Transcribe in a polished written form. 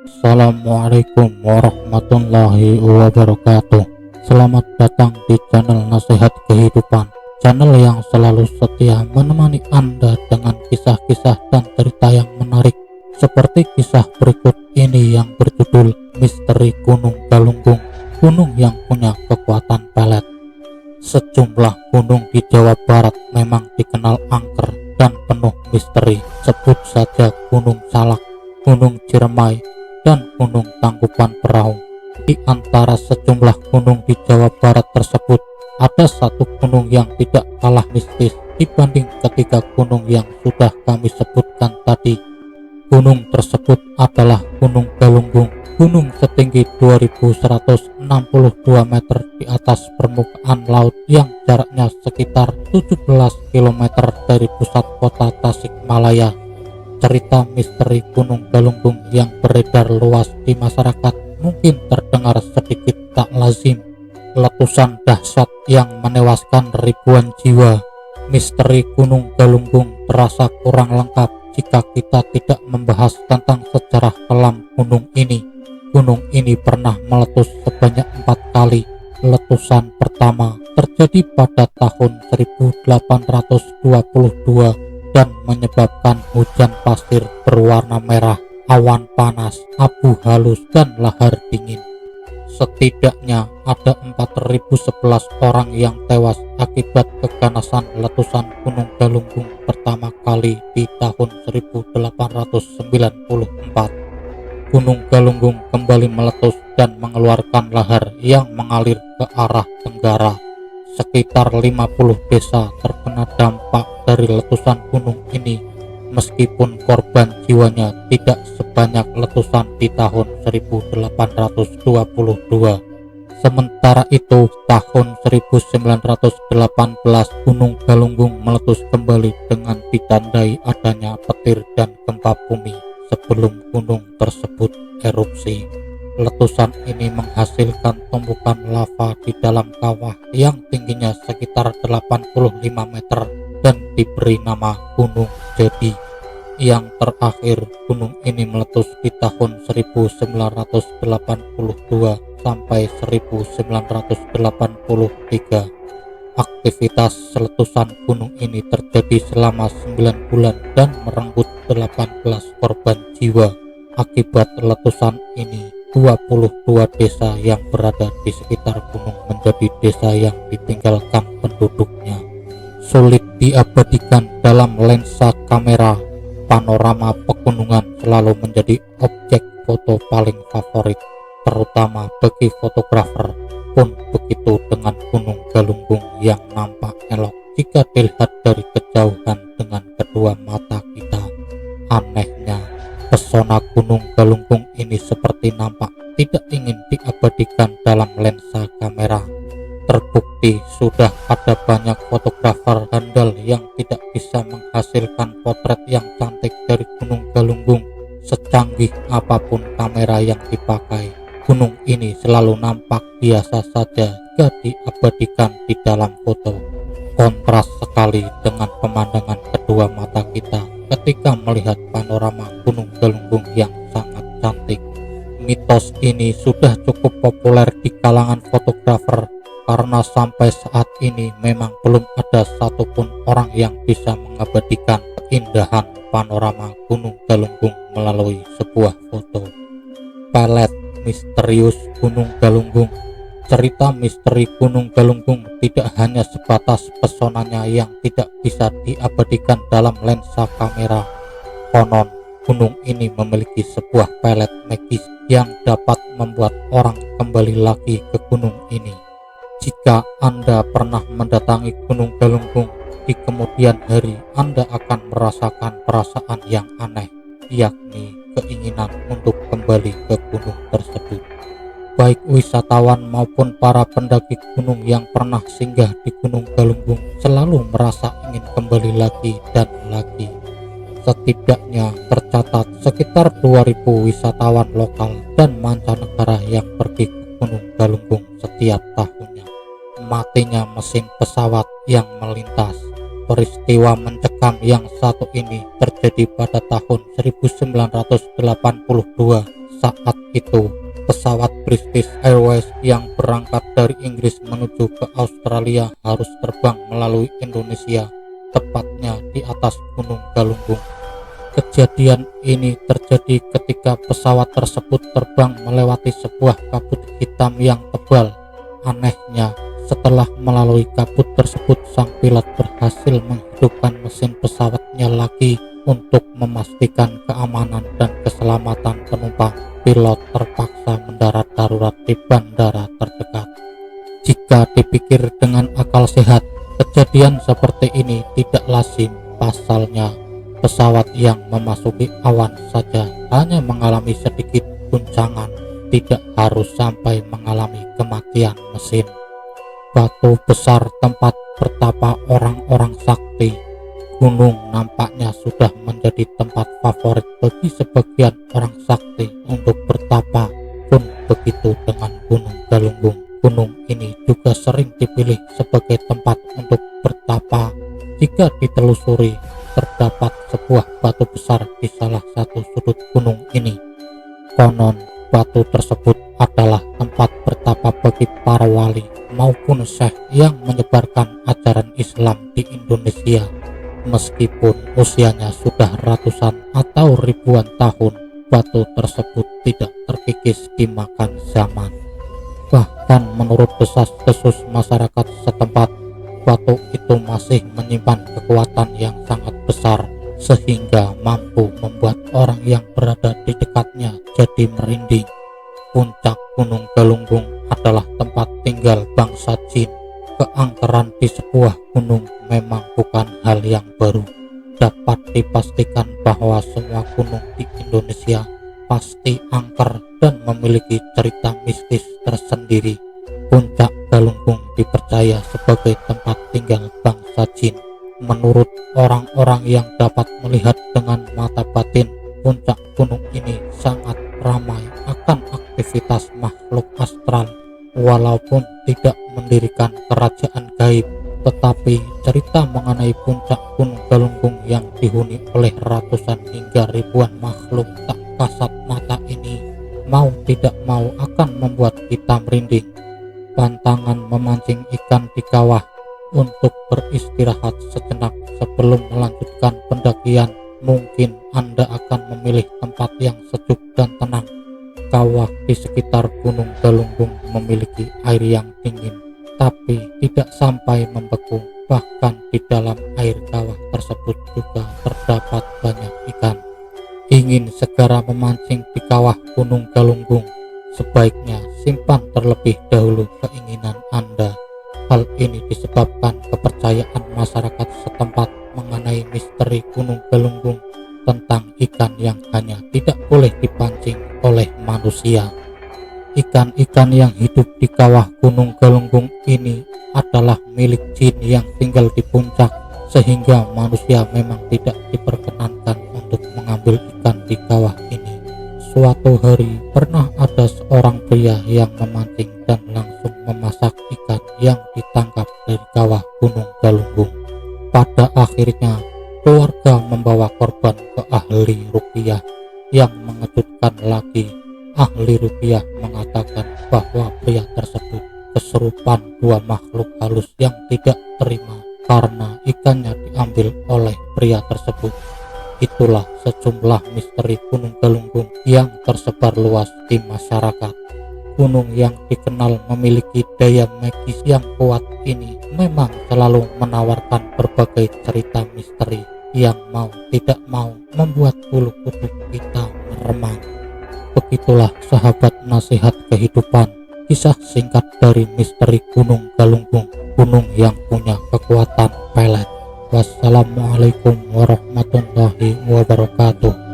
Assalamualaikum warahmatullahi wabarakatuh. Selamat datang di channel Nasihat Kehidupan, channel yang selalu setia menemani Anda dengan kisah-kisah dan cerita yang menarik, seperti kisah berikut ini yang berjudul Misteri Gunung Galunggung, gunung yang punya kekuatan pelet. Sejumlah gunung di Jawa Barat memang dikenal angker dan penuh misteri. Sebut saja Gunung Salak, Gunung Ciremai, dan Gunung Tangkuban Perahu. Di antara sejumlah gunung di Jawa Barat tersebut, ada satu gunung yang tidak kalah mistis dibanding ketiga gunung yang sudah kami sebutkan tadi. Gunung tersebut adalah Gunung Galunggung, gunung setinggi 2162 meter di atas permukaan laut yang jaraknya sekitar 17 km dari pusat kota Tasikmalaya. Cerita misteri Gunung Galunggung yang beredar luas di masyarakat mungkin terdengar sedikit tak lazim. Letusan dahsyat yang menewaskan ribuan jiwa. Misteri Gunung Galunggung terasa kurang lengkap jika kita tidak membahas tentang sejarah kelam gunung ini. Gunung ini pernah meletus sebanyak 4 kali. Letusan pertama terjadi pada tahun 1822 dan menyebabkan hujan pasir berwarna merah, awan panas, abu halus, dan lahar dingin. Setidaknya ada 4.011 orang yang tewas akibat keganasan letusan Gunung Galunggung pertama kali di tahun 1894. Gunung Galunggung kembali meletus dan mengeluarkan lahar yang mengalir ke arah tenggara. Sekitar 50 desa terkena dampak dari letusan gunung ini, meskipun korban jiwanya tidak sebanyak letusan di tahun 1822. Sementara itu, tahun 1918 Gunung Galunggung meletus kembali dengan ditandai adanya petir dan gempa bumi sebelum gunung tersebut erupsi. Letusan ini menghasilkan tumpukan lava di dalam kawah yang tingginya sekitar 85 meter dan diberi nama Gunung Jadi. Yang terakhir, gunung ini meletus di tahun 1982 sampai 1983. Aktivitas letusan gunung ini terjadi selama 9 bulan dan merenggut 18 korban jiwa. Akibat letusan ini, 22 desa yang berada di sekitar gunung menjadi desa yang ditinggalkan penduduknya. Sulit diabadikan dalam lensa kamera, panorama pegunungan selalu menjadi objek foto paling favorit, terutama bagi fotografer. Pun begitu dengan Gunung Galunggung yang nampak elok jika dilihat dari kejauhan dengan kedua mata kita. Anehnya, pesona Gunung Galunggung ini seperti nampak tidak ingin diabadikan dalam lensa kamera. Terbukti sudah ada banyak fotografer handal yang tidak bisa menghasilkan potret yang cantik dari Gunung Galunggung. Secanggih apapun kamera yang dipakai, gunung ini selalu nampak biasa saja jika diabadikan di dalam foto. Kontras sekali dengan pemandangan kedua mata kita ketika melihat panorama Gunung Galunggung yang sangat cantik. Mitos ini sudah cukup populer di kalangan fotografer karena sampai saat ini memang belum ada satupun orang yang bisa mengabadikan keindahan panorama Gunung Galunggung melalui sebuah foto. Pelet misterius Gunung Galunggung. Cerita misteri Gunung Galunggung tidak hanya sebatas pesonanya yang tidak bisa diabadikan dalam lensa kamera. Konon, gunung ini memiliki sebuah pelet magis yang dapat membuat orang kembali lagi ke gunung ini. Jika Anda pernah mendatangi Gunung Galunggung, di kemudian hari Anda akan merasakan perasaan yang aneh, yakni keinginan untuk kembali ke gunung tersebut. Baik wisatawan maupun para pendaki gunung yang pernah singgah di Gunung Galunggung selalu merasa ingin kembali lagi dan lagi. Setidaknya tercatat sekitar 2000 wisatawan lokal dan mancanegara yang pergi ke Gunung Galunggung setiap tahunnya. Matinya mesin pesawat yang melintas. Peristiwa mencekam yang satu ini terjadi pada tahun 1982 Saat itu, pesawat British Airways yang berangkat dari Inggris menuju ke Australia harus terbang melalui Indonesia, tepatnya di atas Gunung Galunggung. Kejadian ini terjadi ketika pesawat tersebut terbang melewati sebuah kabut hitam yang tebal. Anehnya, setelah melalui kabut tersebut, sang pilot berhasil menghidupkan mesin pesawatnya lagi untuk memastikan keamanan dan keselamatan penumpang. Pilot terpaksa mendarat darurat di bandara terdekat. Jika dipikir dengan akal sehat, kejadian seperti ini tidak lazim. Pasalnya, pesawat yang memasuki awan saja hanya mengalami sedikit guncangan, tidak harus sampai mengalami kematian mesin. Batu besar tempat bertapa orang-orang sakti. Gunung nampaknya sudah menjadi tempat favorit bagi sebagian orang sakti untuk bertapa, pun begitu dengan Gunung Galunggung. Gunung ini juga sering dipilih sebagai tempat untuk bertapa. Jika ditelusuri, terdapat sebuah batu besar di salah satu sudut gunung ini. Konon, batu tersebut adalah tempat bertapa bagi para wali maupun syekh yang menyebarkan ajaran Islam di Indonesia. Meskipun usianya sudah ratusan atau ribuan tahun, batu tersebut tidak terkikis dimakan zaman. Bahkan menurut desas-desus masyarakat setempat, batu itu masih menyimpan kekuatan yang sangat besar sehingga mampu membuat orang yang berada di dekatnya jadi merinding. Puncak Gunung Galunggung adalah tempat tinggal bangsa jin. Keangkeran di sebuah gunung memang bukan hal yang baru. Dapat dipastikan bahwa semua gunung di Indonesia pasti angker dan memiliki cerita mistis tersendiri. Puncak Galunggung dipercaya sebagai tempat tinggal bangsa jin. Menurut orang-orang yang dapat melihat dengan mata batin, puncak gunung ini sangat ramai akan aktivitas makhluk astral. Walaupun tidak mendirikan kerajaan gaib, tetapi cerita mengenai puncak Gunung Galunggung yang dihuni oleh ratusan hingga ribuan makhluk tak kasat mata ini mau tidak mau akan membuat kita merinding. Pantangan memancing ikan di kawah untuk beristirahat sejenak sebelum melanjutkan pendakian. Mungkin Anda akan memilih tempat yang sejuk dan tenang. Kawah di sekitar Gunung Galunggung memiliki air yang dingin, tapi tidak sampai membeku. Bahkan di dalam air kawah tersebut juga terdapat banyak ikan. Ingin segera memancing di kawah Gunung Galunggung? Sebaiknya simpan terlebih dahulu keinginan Anda. Hal ini disebabkan kepercayaan masyarakat setempat mengenai misteri Gunung Galunggung tentang ikan yang hanya tidak boleh dipancing oleh manusia. Ikan-ikan yang hidup di kawah Gunung Galunggung ini adalah milik jin yang tinggal di puncak, sehingga manusia memang tidak diperkenankan untuk mengambil ikan di kawah ini. Suatu hari pernah ada seorang pria yang memancing dan langsung memasak ikan yang ditangkap dari kawah Gunung Galunggung. Pada akhirnya keluarga membawa korban ke ahli ruqyah. Yang mengejutkan lagi, ahli ruqyah mengatakan bahwa pria tersebut kesurupan dua makhluk halus yang tidak terima karena ikannya diambil oleh pria tersebut. Itulah sejumlah misteri Gunung Galunggung yang tersebar luas di masyarakat. Gunung yang dikenal memiliki daya magis yang kuat ini memang selalu menawarkan berbagai cerita misteri yang mau tidak mau membuat bulu kuduk kita meremang. Begitulah sahabat nasihat kehidupan, kisah singkat dari misteri Gunung Galunggung, gunung yang punya kekuatan pelet. Wassalamualaikum warahmatullahi wabarakatuh.